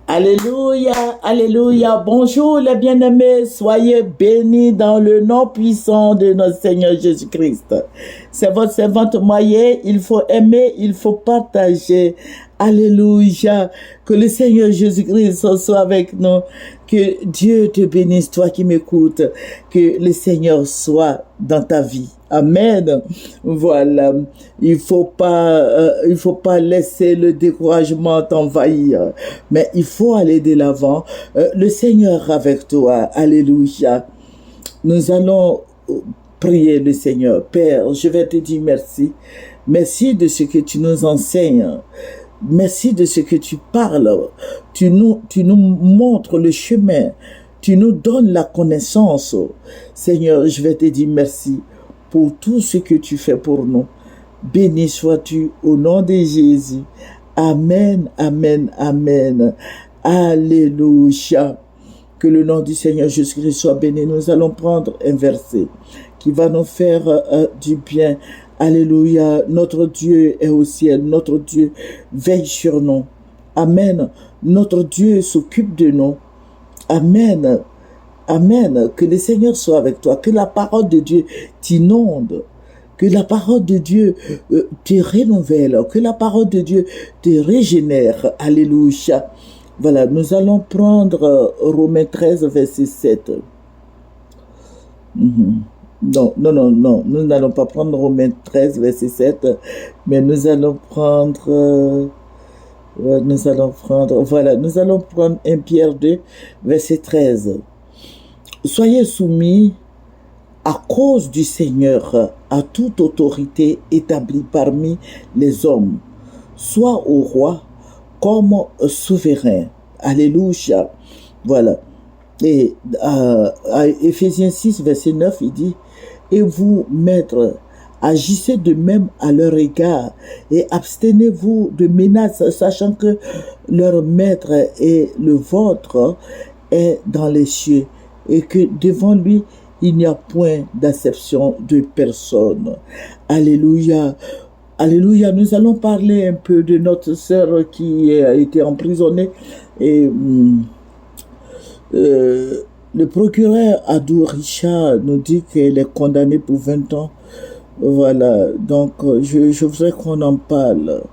Alléluia, alléluia. Bonjour les bien-aimés, soyez bénis dans le nom puissant de notre Seigneur Jésus-Christ. C'est votre servante Moyen, il faut aimer, il faut partager. Alléluia, que le Seigneur Jésus-Christ soit avec nous, que Dieu te bénisse, toi qui m'écoutes, que le Seigneur soit dans ta vie. Amen. Voilà. Il faut pas laisser le découragement t'envahir, mais il faut aller de l'avant. Le Seigneur avec toi. Alléluia. Nous allons prier le Seigneur. Père, je vais te dire merci. Merci de ce que tu nous enseignes. Merci de ce que tu parles. Tu nous montres le chemin. Tu nous donnes la connaissance. Seigneur, je vais te dire merci pour tout ce que tu fais pour nous. Béni sois-tu au nom de Jésus. Amen, amen, amen. Alléluia. Que le nom du Seigneur Jésus-Christ soit béni. Nous allons prendre un verset qui va nous faire du bien. Alléluia. Notre Dieu est au ciel. Notre Dieu veille sur nous. Amen. Notre Dieu s'occupe de nous. Amen. Amen. Que le Seigneur soit avec toi. Que la parole de Dieu t'inonde. Que la parole de Dieu te renouvelle. Que la parole de Dieu te régénère. Alléluia. Voilà, nous allons prendre Romains 13, verset 7. Non. Nous n'allons pas prendre Romains 13, verset 7. Mais nous allons prendre... nous allons prendre 1 Pierre 2, verset 13. Soyez soumis à cause du Seigneur à toute autorité établie parmi les hommes, soit au roi comme souverain. Alléluia. Voilà. Et à Éphésiens 6, verset 9, il dit, et vous, maîtres, agissez de même à leur égard et abstenez-vous de menaces, sachant que leur maître et le vôtre est dans les cieux et que devant lui, il n'y a point d'acception de personne. Alléluia. Alléluia. Nous allons parler un peu de notre sœur qui a été emprisonnée et le procureur Adou Richard nous dit qu'elle est condamnée pour 20 ans. Voilà. Donc, je voudrais qu'on en parle.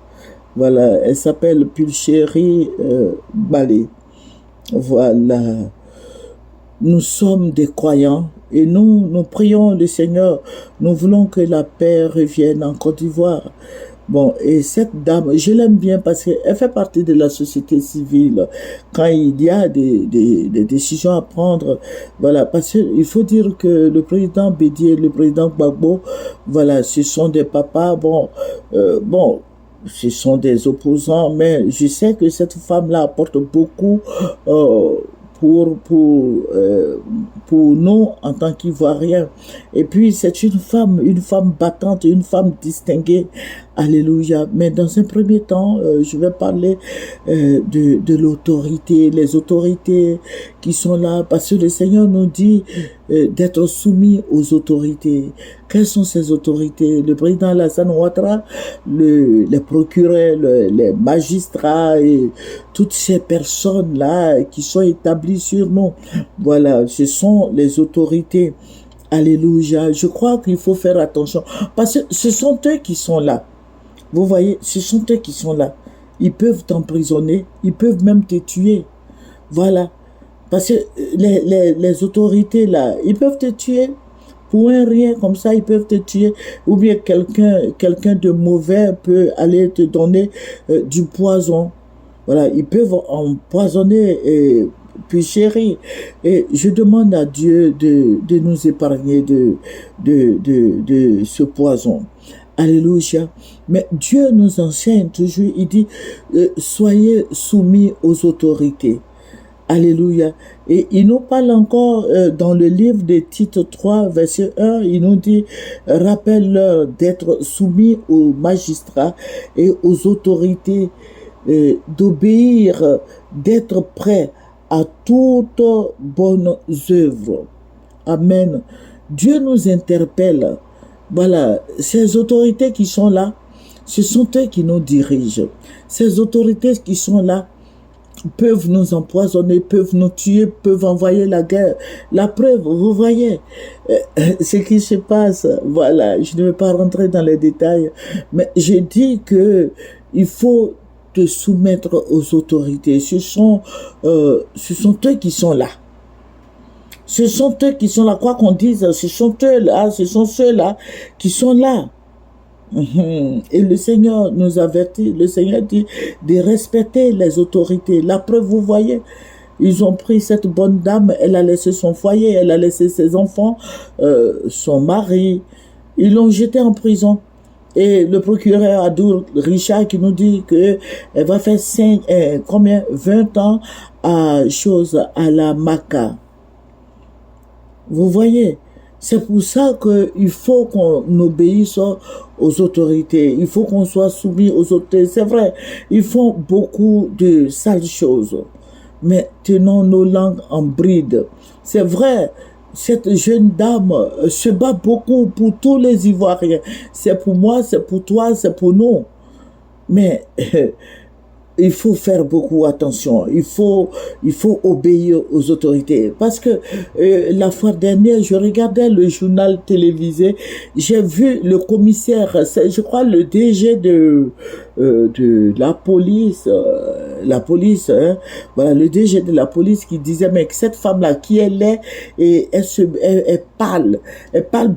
Voilà. Elle s'appelle Pulchérie Balé. Voilà. Nous sommes des croyants et nous prions le Seigneur. Nous voulons que la paix revienne en Côte d'Ivoire. Bon, et cette dame, je l'aime bien parce qu'elle fait partie de la société civile. Quand il y a des décisions à prendre, voilà, parce qu'il faut dire que le président Bédié, le président Gbagbo, voilà, ce sont des papas, ce sont des opposants, mais je sais que cette femme-là apporte beaucoup pour nous en tant qu'Ivoiriens. Et puis c'est une femme battante, une femme distinguée. Alléluia. Mais dans un premier temps, je vais parler de l'autorité, les autorités qui sont là, parce que le Seigneur nous dit d'être soumis aux autorités. Quelles sont ces autorités? Le président Alassane Ouattara, les procureurs, les magistrats et toutes ces personnes-là qui sont établies sur nous. Voilà, ce sont les autorités. Alléluia. Je crois qu'il faut faire attention parce que ce sont eux qui sont là. Vous voyez, ce sont eux qui sont là. Ils peuvent t'emprisonner, ils peuvent même te tuer. Voilà. Parce que les autorités là, ils peuvent te tuer. Pour un rien comme ça, ils peuvent te tuer. Ou bien quelqu'un de mauvais peut aller te donner du poison. Voilà, ils peuvent empoisonner puis chérie. Et je demande à Dieu de nous épargner de ce poison. Alléluia. Mais Dieu nous enseigne toujours, il dit, soyez soumis aux autorités. Alléluia. Et il nous parle encore dans le livre de Tite 3, verset 1, il nous dit, rappelle-leur d'être soumis aux magistrats et aux autorités, d'obéir, d'être prêts à toutes bonnes œuvres. Amen. Dieu nous interpelle. Voilà, ces autorités qui sont là, ce sont eux qui nous dirigent. Ces autorités qui sont là, peuvent nous empoisonner, peuvent nous tuer, peuvent envoyer la guerre. La preuve, vous voyez ce qui se passe. Voilà, je ne vais pas rentrer dans les détails, mais je dis que il faut te soumettre aux autorités. Ce sont eux qui sont là. Ce sont eux qui sont là, quoi qu'on dise, ce sont eux là, ce sont ceux-là qui sont là. Et le Seigneur nous avertit, le Seigneur dit de respecter les autorités. La preuve, vous voyez, ils ont pris cette bonne dame, elle a laissé son foyer, elle a laissé ses enfants, son mari, ils l'ont jetée en prison. Et le procureur Adour Richard qui nous dit que elle va faire 20 ans à la Maca. Vous voyez, c'est pour ça qu'il faut qu'on obéisse aux autorités. Il faut qu'on soit soumis aux autorités. C'est vrai, ils font beaucoup de sales choses. Mais tenons nos langues en bride. C'est vrai, cette jeune dame se bat beaucoup pour tous les Ivoiriens. C'est pour moi, c'est pour toi, c'est pour nous. Mais il faut faire beaucoup attention. Il faut obéir aux autorités. Parce que la fois dernière, je regardais le journal télévisé. J'ai vu le commissaire, je crois le DG de la police, hein, voilà, le DG de la police qui disait, mais que cette femme-là, qui elle est, et elle parle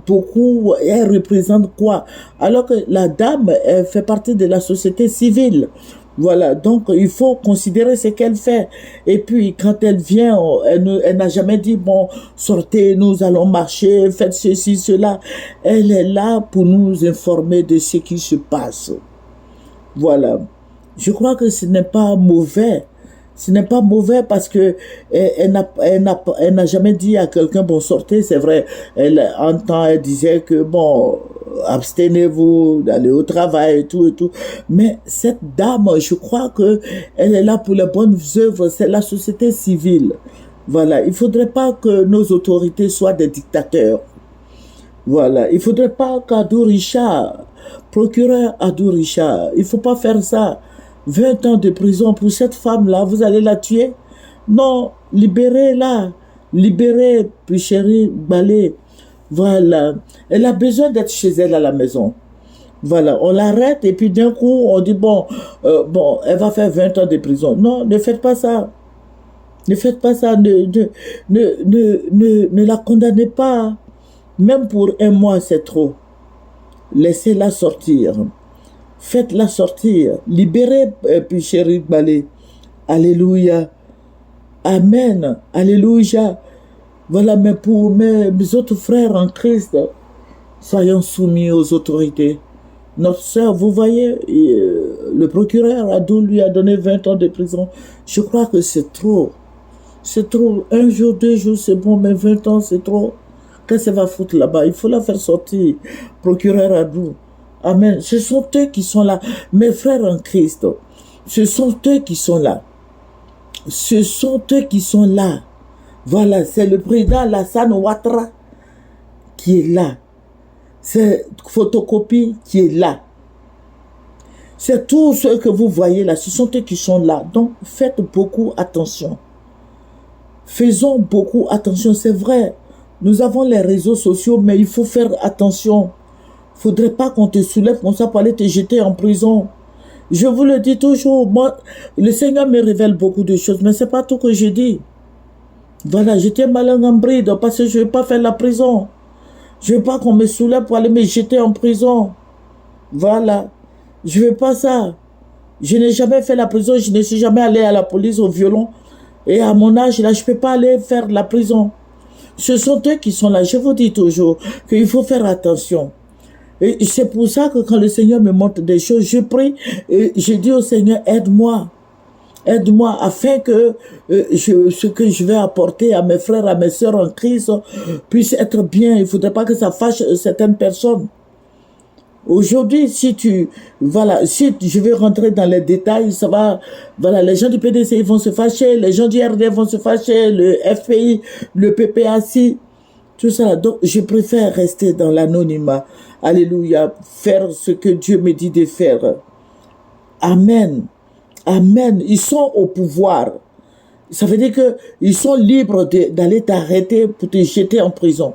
beaucoup, elle représente quoi? Alors que la dame, elle fait partie de la société civile. Voilà, donc il faut considérer ce qu'elle fait. Et puis, quand elle vient, elle n'a jamais dit, bon, sortez, nous allons marcher, faites ceci, cela. Elle est là pour nous informer de ce qui se passe. Voilà. Je crois que ce n'est pas mauvais. Ce n'est pas mauvais parce que elle n'a jamais dit à quelqu'un, bon, sortez, c'est vrai. Elle disait que, bon, abstenez-vous d'aller au travail et tout et tout. Mais cette dame, je crois que elle est là pour les bonnes œuvres. C'est la société civile. Voilà. Il faudrait pas que nos autorités soient des dictateurs. Voilà. Il faudrait pas qu'Adour Richard, procureur Adour Richard, il faut pas faire ça. 20 ans de prison pour cette femme-là, vous allez la tuer? Non, libérez-la. Libérez, puis chérie, Balé. Voilà. Elle a besoin d'être chez elle à la maison. Voilà, on l'arrête et puis d'un coup, on dit, bon, elle va faire 20 ans de prison. Non, ne faites pas ça. Ne faites pas ça. Ne la condamnez pas. Même pour un mois, c'est trop. Laissez-la sortir. Faites-la sortir. Libérez, puis chérie Balé. Alléluia. Amen. Alléluia. Voilà, mais pour mes autres frères en Christ, soyons soumis aux autorités. Notre sœur, vous voyez, le procureur Adou lui a donné 20 ans de prison. Je crois que c'est trop. C'est trop. 1 jour, 2 jours, c'est bon, mais 20 ans, c'est trop. Qu'est-ce qu'elle va foutre là-bas? Il faut la faire sortir. Procureur Adou. Amen. Ce sont eux qui sont là. Mes frères en Christ, ce sont eux qui sont là. Ce sont eux qui sont là. Voilà, c'est le président Alassane Ouattara qui est là. C'est Photocopie qui est là. C'est tous ceux que vous voyez là, ce sont eux qui sont là. Donc, faites beaucoup attention. Faisons beaucoup attention, c'est vrai. Nous avons les réseaux sociaux, mais il faut faire attention. Il ne faudrait pas qu'on te soulève comme ça pour aller te jeter en prison. Je vous le dis toujours, moi, le Seigneur me révèle beaucoup de choses, mais ce n'est pas tout que je dis. Voilà, je tiens ma langue en bride parce que je ne vais pas faire la prison. Je ne veux pas qu'on me soulève pour aller me jeter en prison. Voilà, je ne veux pas ça. Je n'ai jamais fait la prison, je ne suis jamais allé à la police au violon. Et à mon âge, là, je ne peux pas aller faire la prison. Ce sont eux qui sont là. Je vous dis toujours qu'il faut faire attention. Et c'est pour ça que quand le Seigneur me montre des choses, je prie et je dis au Seigneur, aide-moi. Aide-moi afin que ce que je vais apporter à mes frères, à mes sœurs en Christ puisse être bien. Il ne faudrait pas que ça fâche certaines personnes. Aujourd'hui, si je vais rentrer dans les détails, ça va, voilà, les gens du PDC vont se fâcher, les gens du RD vont se fâcher, le FPI, le PPAC, tout ça. Donc, je préfère rester dans l'anonymat. Alléluia. Faire ce que Dieu me dit de faire. Amen. Amen. Ils sont au pouvoir. Ça veut dire qu'ils sont libres d'aller t'arrêter pour te jeter en prison.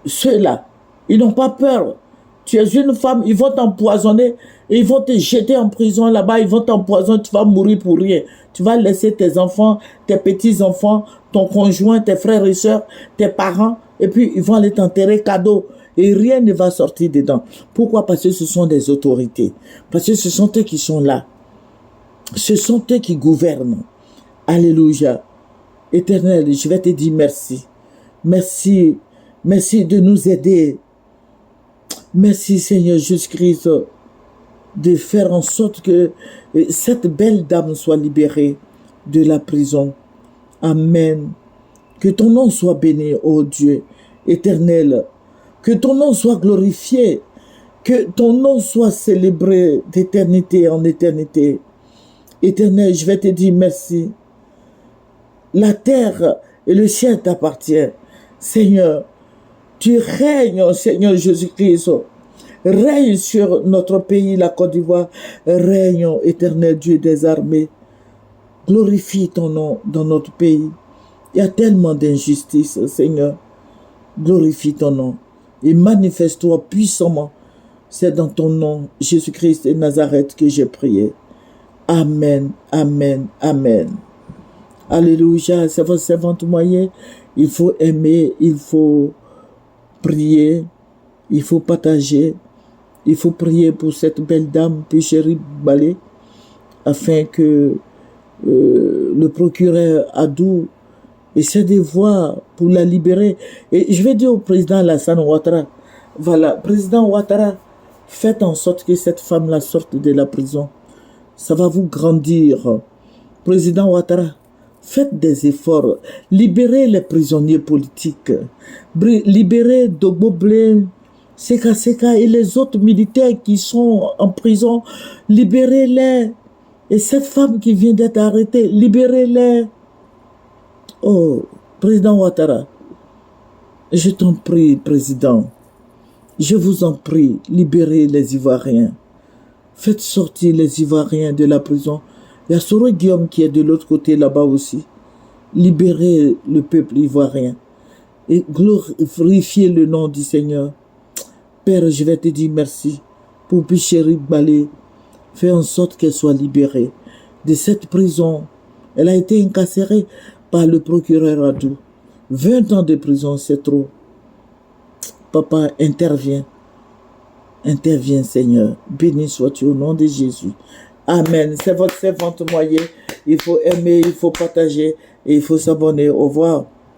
Ceux-là, ils n'ont pas peur. Tu es une femme, ils vont t'empoisonner, ils vont te jeter en prison là-bas, ils vont t'empoisonner, tu vas mourir pour rien. Tu vas laisser tes enfants, tes petits-enfants, ton conjoint, tes frères et sœurs, tes parents, et puis ils vont aller t'enterrer cadeau. Et rien ne va sortir dedans. Pourquoi? Parce que ce sont des autorités. Parce que ce sont eux qui sont là. Ce sont eux qui gouvernent. Alléluia. Éternel, je vais te dire merci. Merci. Merci de nous aider. Merci Seigneur Jésus-Christ de faire en sorte que cette belle dame soit libérée de la prison. Amen. Que ton nom soit béni, ô Dieu éternel. Que ton nom soit glorifié. Que ton nom soit célébré d'éternité en éternité. Éternel, je vais te dire merci. La terre et le ciel t'appartiennent. Seigneur, tu règnes, Seigneur Jésus-Christ. Règne sur notre pays, la Côte d'Ivoire. Règne, éternel Dieu des armées. Glorifie ton nom dans notre pays. Il y a tellement d'injustice, Seigneur. Glorifie ton nom. Et manifeste-toi puissamment. C'est dans ton nom, Jésus-Christ de Nazareth, que j'ai prié. Amen, amen, amen. Alléluia, c'est votre servante moyen. Il faut aimer, il faut prier, il faut partager, il faut prier pour cette belle dame, Péchérie Balé, afin que le procureur Adou essaie de voir pour la libérer. Et je vais dire au président Alassane Ouattara, voilà, président Ouattara, faites en sorte que cette femme-là sorte de la prison. Ça va vous grandir. Président Ouattara, faites des efforts. Libérez les prisonniers politiques. Libérez Dogbo Blé, Seka Seka et les autres militaires qui sont en prison. Libérez-les. Et cette femme qui vient d'être arrêtée, libérez-les. Oh, président Ouattara, je t'en prie, président. Je vous en prie, libérez les Ivoiriens. Faites sortir les Ivoiriens de la prison. Il y a Soro Guillaume qui est de l'autre côté là-bas aussi. Libérez le peuple ivoirien et glorifiez le nom du Seigneur. Père, je vais te dire merci pour Péchérie Balé. Fais en sorte qu'elle soit libérée de cette prison. Elle a été incarcérée par le procureur Adou. 20 ans de prison, c'est trop. Papa, interviens. Interviens, Seigneur. Béni sois-tu au nom de Jésus. Amen. C'est votre servante moyen. Il faut aimer, il faut partager et il faut s'abonner. Au revoir.